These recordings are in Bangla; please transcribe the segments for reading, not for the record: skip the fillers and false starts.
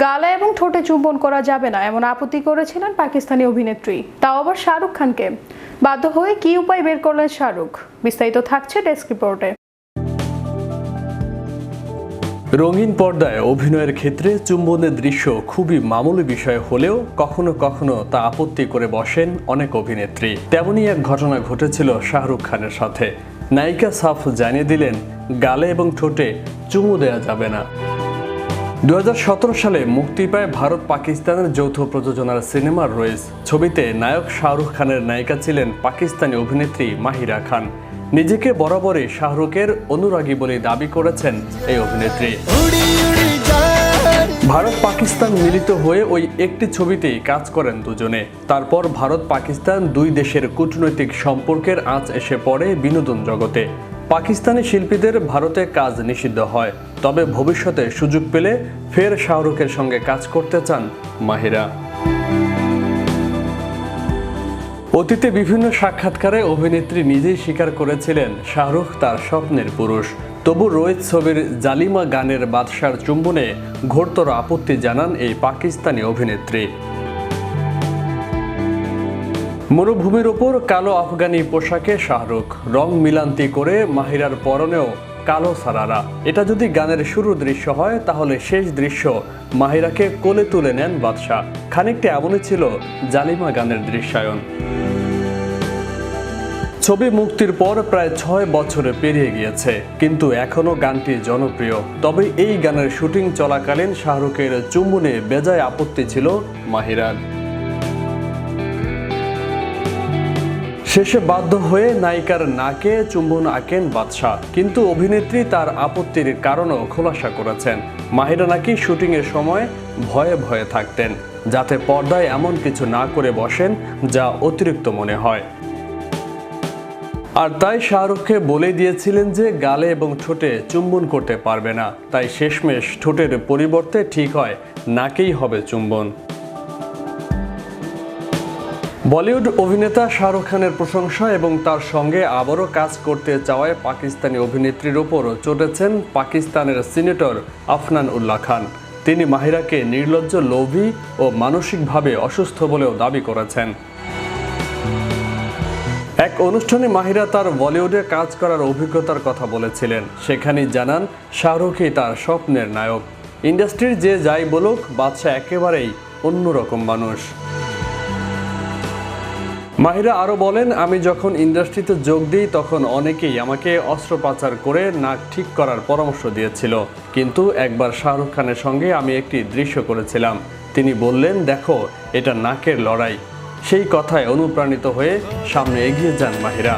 গালে এবং ঠোঁটে চুম্বন করা যাবে না এমন আপত্তি করেছিলেন পাকিস্তানি অভিনেত্রী, তাও আবার শাহরুখ খানকে। বাধ্য হয়ে কি উপায় বের করলেন শাহরুখ, বিস্তারিত থাকছে ডেস্ক রিপোর্টে। রঙিন পর্দায় অভিনয়ের ক্ষেত্রে চুম্বনের দৃশ্য খুবই মামুলি বিষয় হলেও কখনো কখনো তা আপত্তি করে বসেন অনেক অভিনেত্রী। তেমনই এক ঘটনা ঘটেছিল শাহরুখ খানের সাথে। নায়িকা সাফ জানিয়ে দিলেন গালে এবং ঠোঁটে চুমু দেওয়া যাবে না। 2017 সালে মুক্তি পায় ভারত পাকিস্তানের যৌথ প্রযোজনার সিনেমা রয়েস। ছবিতে নায়ক শাহরুখ খানের নায়িকা ছিলেন পাকিস্তানি অভিনেত্রী মাহিরা খান। নিজেকে বরাবরই শাহরুখের অনুরাগী বলে দাবি করেছেন এই অভিনেত্রী। ভারত পাকিস্তান মিলিত হয়ে ওই একটি ছবিতেই কাজ করেন দুজনে। তারপর ভারত পাকিস্তান দুই দেশের কূটনৈতিক সম্পর্কের আঁচ এসে পড়ে বিনোদন জগতে। পাকিস্তানি শিল্পীদের ভারতে কাজ নিষিদ্ধ হয়, তবে ভবিষ্যতে সুযোগ পেলে ফের শাহরুখের সঙ্গে কাজ করতে চান মাহিরা। অতীতে বিভিন্ন সাক্ষাৎকারে অভিনেত্রী নিজেই স্বীকার করেছিলেন শাহরুখ তার স্বপ্নের পুরুষ। তবু রোহিত ছবির জালিমা গানের বাদশার চুম্বনে ঘোরতর আপত্তি জানান এই পাকিস্তানি অভিনেত্রী। মরুভূমির ওপর কালো আফগানি পোশাকে শাহরুখ, রং মিলান্তি করে মাহিরার পরনেও কালো সারারা। এটা যদি গানের শুরুর দৃশ্য হয় তাহলে শেষ দৃশ্য মাহিরাকে কোলে তুলে নেন বাদশা। খানিকটা এমনই ছিল জালিমা গানের দৃশ্যায়ন। ছবি মুক্তির পর প্রায় 6 বছরে পেরিয়ে গিয়েছে, কিন্তু এখনও গানটি জনপ্রিয়। তবে এই গানের শুটিং চলাকালীন শাহরুখের চুম্বনে বেজায় আপত্তি ছিল মাহিরার। শেষে বাধ্য হয়ে নায়িকার নাকে চুম্বন আঁকেন বাদশা, কিন্তু অভিনেত্রী তার আপত্তির কারণও খোলাসা করেছেন। মাহিরা নাকি শুটিংয়ের সময় ভয়ে ভয়ে থাকতেন, যাতে পর্দায় এমন কিছু না করে বসেন যা অতিরিক্ত মনে হয়। আর তাই শাহরুখকে বলে দিয়েছিলেন যে গালে এবং ঠোঁটে চুম্বন করতে পারবে না। তাই শেষমেশ ঠোঁটের পরিবর্তে ঠিক হয় নাকেই হবে চুম্বন। বলিউড অভিনেতা শাহরুখ খানের প্রশংসা এবং তার সঙ্গে আবারও কাজ করতে চাওয়ায় পাকিস্তানি অভিনেত্রীর ওপর চটেছেন পাকিস্তানের সিনেটর আফনান উল্লাহ খান। তিনি মাহিরাকে নির্লজ্জ, লোভী ও মানসিকভাবে অসুস্থ বলেও দাবি করেছেন। এক অনুষ্ঠানে মাহিরা তার বলিউডে কাজ করার অভিজ্ঞতার কথা বলেছিলেন। সেখানেই জানান শাহরুখই তার স্বপ্নের নায়ক। ইন্ডাস্ট্রির যে যাই বলুক, বাদশা একেবারেই অন্যরকম মানুষ। মাহিরা আরও বলেন, আমি যখন ইন্ডাস্ট্রিতে যোগ দিই তখন অনেকেই আমাকে অস্ত্রোপচার করে নাক ঠিক করার পরামর্শ দিয়েছিল, কিন্তু একবার শাহরুখ খানের সঙ্গে আমি একটি দৃশ্য করেছিলাম। তিনি বললেন, দেখো এটা নাকের লড়াই। সেই কথায় অনুপ্রাণিত হয়ে সামনে এগিয়ে যান মাহিরা।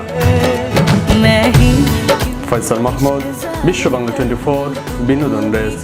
ফয়সাল মাহমুদ, বিশ্ব বাংলা 24, বিনোদন ডেস্ক।